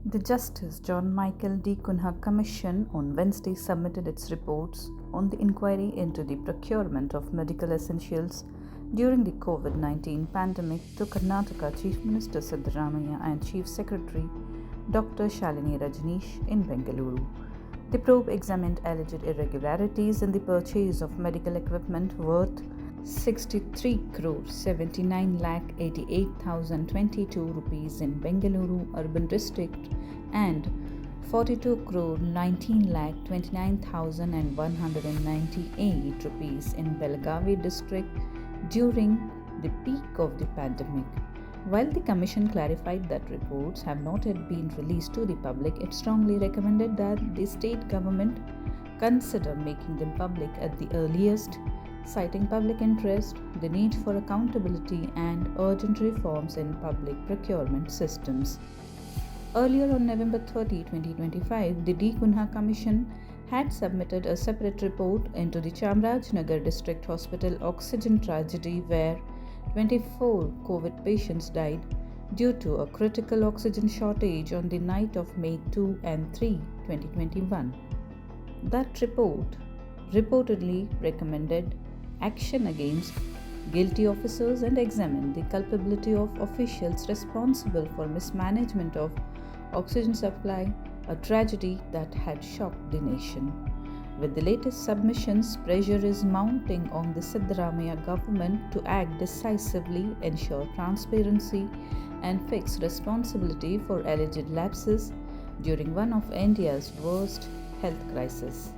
The Justice John Michael D. Kunha Commission on Wednesday submitted its reports on the inquiry into the procurement of medical essentials during the COVID-19 pandemic to Karnataka Chief Minister Siddaramaiah and Chief Secretary Dr. Shalini Rajneesh in Bengaluru. The probe examined alleged irregularities in the purchase of medical equipment worth 63 crore 79 lakh 88,022 rupees in Bengaluru urban district and 42 crore 19 lakh 29,198 rupees in Belagavi district during the peak of the pandemic. While the Commission clarified that reports have not yet been released to the public, it strongly recommended that the state government consider making them public at the earliest, citing public interest, the need for accountability, and urgent reforms in public procurement systems. Earlier on November 30, 2025, the D. Kunha Commission had submitted a separate report into the Chamrajnagar District Hospital oxygen tragedy where 24 COVID patients died due to a critical oxygen shortage on the night of May 2 and 3, 2021. That report reportedly recommended action against guilty officers and examined the culpability of officials responsible for mismanagement of oxygen supply, a tragedy that had shocked the nation. With the latest submissions, pressure is mounting on the Siddaramaiah government to act decisively, ensure transparency, and fix responsibility for alleged lapses during one of India's worst health crises.